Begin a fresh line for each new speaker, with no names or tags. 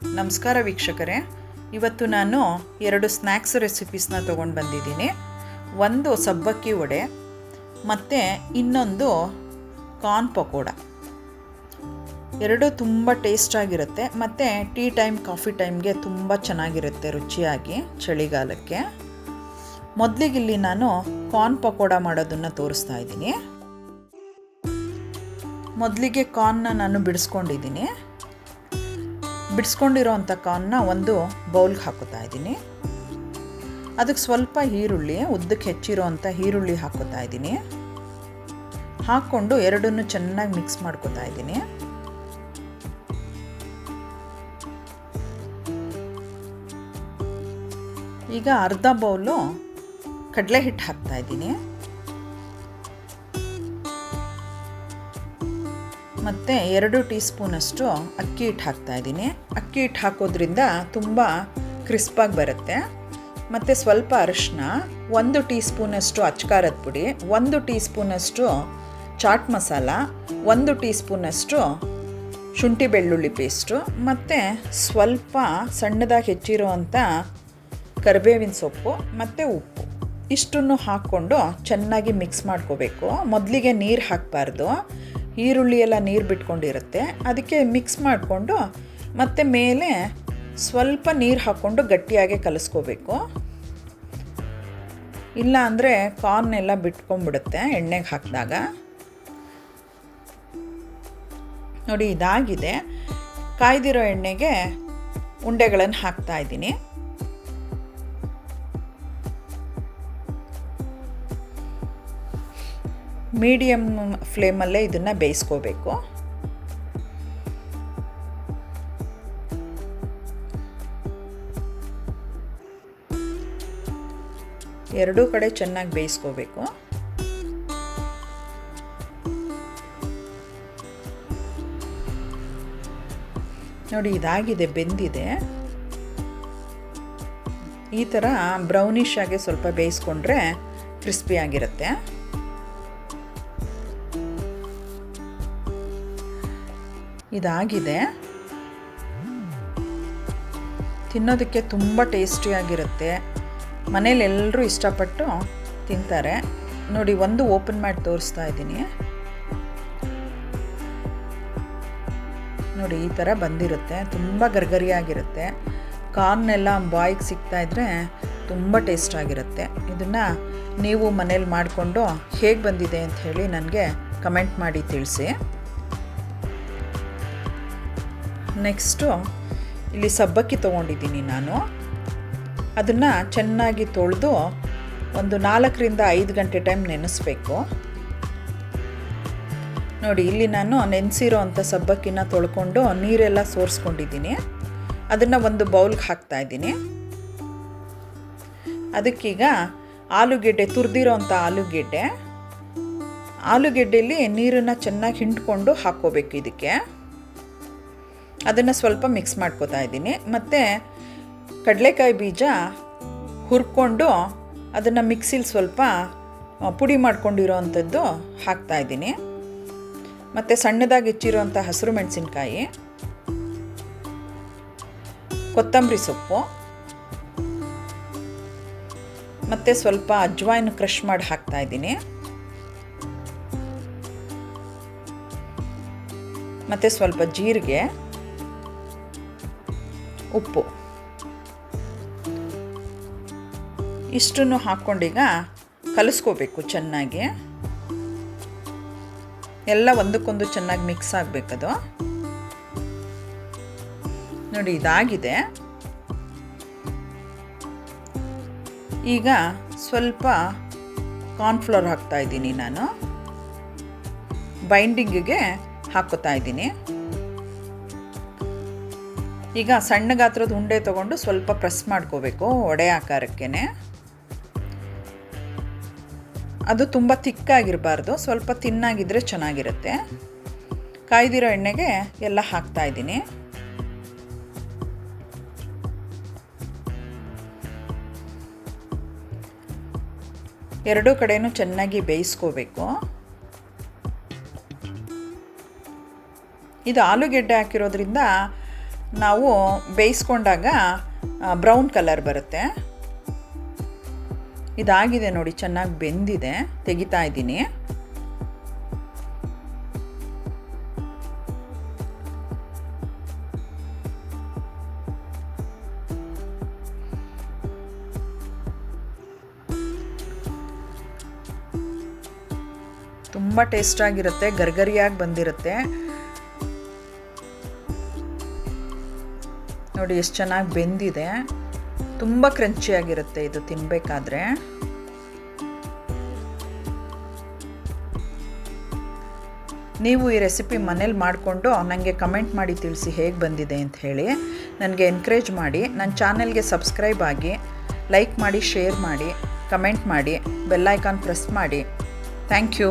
ನಮಸ್ಕಾರ ವೀಕ್ಷಕರೇ, ಇವತ್ತು ನಾನು 2 ಸ್ನ್ಯಾಕ್ಸ್ ರೆಸಿಪೀಸ್ನ ತೊಗೊಂಡು ಬಂದಿದ್ದೀನಿ. ಒಂದು ಸಬ್ಬಕ್ಕಿ ವಡೆ ಮತ್ತು ಇನ್ನೊಂದು ಕಾರ್ನ್ ಪಕೋಡ. ಎರಡೂ ತುಂಬ ಟೇಸ್ಟಾಗಿರುತ್ತೆ ಮತ್ತು ಟೀ ಟೈಮ್ ಕಾಫಿ ಟೈಮ್ಗೆ ತುಂಬ ಚೆನ್ನಾಗಿರುತ್ತೆ ರುಚಿಯಾಗಿ ಚಳಿಗಾಲಕ್ಕೆ. ಮೊದಲಿಗಿಲ್ಲಿ ನಾನು ಕಾರ್ನ್ ಪಕೋಡ ಮಾಡೋದನ್ನು ತೋರಿಸ್ತಾ ಇದ್ದೀನಿ. ಮೊದಲಿಗೆ ಕಾರ್ನ್ನ ನಾನು ಬಿಡಿಸ್ಕೊಂಡಿದ್ದೀನಿ. ಬಿಡಿಸ್ಕೊಂಡಿರೋವಂಥ ಕಾರ್ನ್ನ ಒಂದು ಬೌಲ್ಗೆ ಹಾಕೋತಾ ಇದ್ದೀನಿ. ಅದಕ್ಕೆ ಸ್ವಲ್ಪ ಈರುಳ್ಳಿ, ಉದ್ದಕ್ಕೆ ಹೆಚ್ಚಿರೋವಂಥ ಈರುಳ್ಳಿ ಹಾಕೋತಾ ಇದ್ದೀನಿ. ಹಾಕ್ಕೊಂಡು ಎರಡನ್ನೂ ಚೆನ್ನಾಗಿ ಮಿಕ್ಸ್ ಮಾಡ್ಕೋತಾ ಇದ್ದೀನಿ. ಈಗ ಅರ್ಧ ಬೌಲು ಕಡಲೆ ಹಿಟ್ಟು ಹಾಕ್ತಾ ಇದ್ದೀನಿ ಮತ್ತು 2 ಟೀ ಸ್ಪೂನಷ್ಟು ಅಕ್ಕಿ ಹಿಟ್ಟು ಹಾಕ್ತಾಯಿದ್ದೀನಿ. ಅಕ್ಕಿ ಹಿಟ್ಟು ಹಾಕೋದ್ರಿಂದ ತುಂಬ ಕ್ರಿಸ್ಪಾಗಿ ಬರುತ್ತೆ. ಮತ್ತು ಸ್ವಲ್ಪ ಅರಿಶಿನ, 1 ಟೀ ಸ್ಪೂನಷ್ಟು ಅಚ್ಕಾರದ ಪುಡಿ, 1 ಟೀ ಸ್ಪೂನಷ್ಟು ಚಾಟ್ ಮಸಾಲ, 1 ಟೀ ಸ್ಪೂನಷ್ಟು ಶುಂಠಿ ಬೆಳ್ಳುಳ್ಳಿ ಪೇಸ್ಟು ಮತ್ತು ಸ್ವಲ್ಪ ಸಣ್ಣದಾಗಿ ಹೆಚ್ಚಿರುವಂಥ ಕರಿಬೇವಿನ ಸೊಪ್ಪು ಮತ್ತು ಉಪ್ಪು ಇಷ್ಟನ್ನು ಹಾಕ್ಕೊಂಡು ಚೆನ್ನಾಗಿ ಮಿಕ್ಸ್ ಮಾಡ್ಕೋಬೇಕು. ಮೊದಲಿಗೆ ನೀರು ಹಾಕಬಾರ್ದು, ಈರುಳ್ಳಿ ಎಲ್ಲ ನೀರು ಬಿಟ್ಕೊಂಡಿರುತ್ತೆ. ಅದಕ್ಕೆ ಮಿಕ್ಸ್ ಮಾಡಿಕೊಂಡು ಮತ್ತು ಮೇಲೆ ಸ್ವಲ್ಪ ನೀರು ಹಾಕ್ಕೊಂಡು ಗಟ್ಟಿಯಾಗಿ ಕಲಿಸ್ಕೋಬೇಕು. ಇಲ್ಲ ಅಂದರೆ ಕಾರ್ನೆಲ್ಲ ಬಿಟ್ಕೊಂಡ್ಬಿಡುತ್ತೆ ಎಣ್ಣೆಗೆ ಹಾಕಿದಾಗ. ನೋಡಿ, ಇದಾಗಿದೆ. ಕಾಯ್ದಿರೋ ಎಣ್ಣೆಗೆ ಉಂಡೆಗಳನ್ನು ಹಾಕ್ತಾಯಿದ್ದೀನಿ. ಮೀಡಿಯಮ್ ಫ್ಲೇಮಲ್ಲೇ ಇದನ್ನು ಬೇಯಿಸ್ಕೋಬೇಕು. ಎರಡೂ ಕಡೆ ಚೆನ್ನಾಗಿ ಬೇಯಿಸ್ಕೋಬೇಕು. ನೋಡಿ, ಇದಾಗಿದೆ, ಬೆಂದಿದೆ. ಈ ಥರ ಬ್ರೌನಿಶ್ ಆಗಿ ಸ್ವಲ್ಪ ಬೇಯಿಸ್ಕೊಂಡ್ರೆ ಕ್ರಿಸ್ಪಿಯಾಗಿರುತ್ತೆ. ಇದಾಗಿದೆ. ತಿನ್ನೋದಕ್ಕೆ ತುಂಬ ಟೇಸ್ಟಿಯಾಗಿರುತ್ತೆ. ಮನೇಲಿ ಎಲ್ಲರೂ ಇಷ್ಟಪಟ್ಟು ತಿಂತಾರೆ. ನೋಡಿ, ಒಂದು ಓಪನ್ ಮಾಡಿ ತೋರಿಸ್ತಾ ಇದ್ದೀನಿ. ನೋಡಿ, ಈ ಥರ ಬಂದಿರುತ್ತೆ. ತುಂಬ ಗರ್ಗರಿಯಾಗಿರುತ್ತೆ. ಕಾರ್ನೆಲ್ಲ ಬಾಯಿಗೆ ಸಿಗ್ತಾಯಿದ್ರೆ ತುಂಬ ಟೇಸ್ಟಾಗಿರುತ್ತೆ. ಇದನ್ನು ನೀವು ಮನೇಲಿ ಮಾಡಿಕೊಂಡು ಹೇಗೆ ಬಂದಿದೆ ಅಂತ ಹೇಳಿ ನನಗೆ ಕಮೆಂಟ್ ಮಾಡಿ ತಿಳಿಸಿ. ನೆಕ್ಸ್ಟು ಇಲ್ಲಿ ಸಬ್ಬಕ್ಕಿ ತೊಗೊಂಡಿದ್ದೀನಿ ನಾನು. ಅದನ್ನು ಚೆನ್ನಾಗಿ ತೊಳೆದು ಒಂದು 4 ರಿಂದ 5 ಗಂಟೆ ಟೈಮ್ ನೆನೆಸ್ಬೇಕು. ನೋಡಿ, ಇಲ್ಲಿ ನಾನು ನೆನೆಸಿರೋ ಅಂಥ ಸಬ್ಬಕ್ಕಿನ ತೊಳ್ಕೊಂಡು ನೀರೆಲ್ಲ ಸೋರಿಸ್ಕೊಂಡಿದ್ದೀನಿ. ಅದನ್ನು ಒಂದು ಬೌಲ್ಗೆ ಹಾಕ್ತಾಯಿದ್ದೀನಿ. ಅದಕ್ಕೀಗ ಆಲೂಗೆಡ್ಡೆ, ತುರಿದಿರೋ ಅಂಥ ಆಲೂಗೆಡ್ಡೆಯಲ್ಲಿ ನೀರನ್ನು ಚೆನ್ನಾಗಿ ಹಿಂಡ್ಕೊಂಡು ಹಾಕ್ಕೋಬೇಕು ಇದಕ್ಕೆ. ಅದನ್ನು ಸ್ವಲ್ಪ ಮಿಕ್ಸ್ ಮಾಡ್ಕೋತಾ ಇದ್ದೀನಿ. ಮತ್ತು ಕಡಲೆಕಾಯಿ ಬೀಜ ಹುರ್ಕೊಂಡು ಅದನ್ನು ಮಿಕ್ಸಿಲಿ ಸ್ವಲ್ಪ ಪುಡಿ ಮಾಡ್ಕೊಂಡಿರೋ ಅಂಥದ್ದು ಹಾಕ್ತಾಯಿದ್ದೀನಿ. ಮತ್ತು ಸಣ್ಣದಾಗಿ ಹೆಚ್ಚಿರೋಂಥ ಹಸಿರು ಮೆಣಸಿನ್ಕಾಯಿ, ಕೊತ್ತಂಬರಿ ಸೊಪ್ಪು ಮತ್ತು ಸ್ವಲ್ಪ ಅಜ್ವಾಯಿನ ಕ್ರಷ್ ಮಾಡಿ ಹಾಕ್ತಾಯಿದ್ದೀನಿ. ಮತ್ತು ಸ್ವಲ್ಪ ಜೀರಿಗೆ, ಉಪ್ಪು ಇಷ್ಟನ್ನು ಹಾಕ್ಕೊಂಡೀಗ ಕಲಿಸ್ಕೋಬೇಕು ಚೆನ್ನಾಗಿ. ಎಲ್ಲ ಒಂದಕ್ಕೊಂದು ಚೆನ್ನಾಗಿ ಮಿಕ್ಸ್ ಆಗಬೇಕದು. ನೋಡಿ, ಇದಾಗಿದೆ. ಈಗ ಸ್ವಲ್ಪ ಕಾರ್ನ್ಫ್ಲೋರ್ ಹಾಕ್ತಾಯಿದ್ದೀನಿ ನಾನು. ಬೈಂಡಿಂಗಿಗೆ ಹಾಕ್ಕೋತಾ ಇದ್ದೀನಿ. ಈಗ ಸಣ್ಣ ಗಾತ್ರದ ಉಂಡೆ ತೊಗೊಂಡು ಸ್ವಲ್ಪ ಪ್ರೆಸ್ ಮಾಡ್ಕೋಬೇಕು ವಡೆ ಆಕಾರಕ್ಕೇ. ಅದು ತುಂಬ ತಿಕ್ಕಾಗಿರಬಾರ್ದು, ಸ್ವಲ್ಪ ತಿನ್ನಾಗಿದ್ದರೆ ಚೆನ್ನಾಗಿರುತ್ತೆ. ಕಾಯ್ದಿರೋ ಎಣ್ಣೆಗೆ ಎಲ್ಲ ಹಾಕ್ತಾಯಿದ್ದೀನಿ. ಎರಡೂ ಕಡೆನೂ ಚೆನ್ನಾಗಿ ಬೇಯಿಸ್ಕೋಬೇಕು. ಇದು ಆಲೂಗೆಡ್ಡೆ ಹಾಕಿರೋದ್ರಿಂದ ನಾವು ಬೇಯಿಸ್ಕೊಂಡಾಗ ಬ್ರೌನ್ ಕಲರ್ ಬರುತ್ತೆ. ಇದಾಗಿದೆ ನೋಡಿ, ಚೆನ್ನಾಗಿ ಬೆಂದಿದೆ. ತೆಗಿತಾ ಇದ್ದೀನಿ. ತುಂಬ ಟೇಸ್ಟಾಗಿರುತ್ತೆ, ಗರ್ಗರಿಯಾಗಿ ಬಂದಿರುತ್ತೆ. ನೋಡಿ ಎಷ್ಟು ಚೆನ್ನಾಗಿ ಬೆಂದಿದೆ. ತುಂಬ ಕ್ರಂಚಿಯಾಗಿರುತ್ತೆ ಇದು ತಿನ್ನಬೇಕಾದ್ರೆ. ನೀವು ಈ ರೆಸಿಪಿ ಮನೇಲಿ ಮಾಡಿಕೊಂಡು ನನಗೆ ಕಮೆಂಟ್ ಮಾಡಿ ತಿಳಿಸಿ ಹೇಗೆ ಬಂದಿದೆ ಅಂತ ಹೇಳಿ. ನನಗೆ ಎನ್ಕರೇಜ್ ಮಾಡಿ. ನನ್ನ ಚಾನೆಲ್ಗೆ ಸಬ್ಸ್ಕ್ರೈಬ್ ಆಗಿ, ಲೈಕ್ ಮಾಡಿ, ಶೇರ್ ಮಾಡಿ, ಕಮೆಂಟ್ ಮಾಡಿ, ಬೆಲ್ ಐಕಾನ್ ಪ್ರೆಸ್ ಮಾಡಿ. Thank you.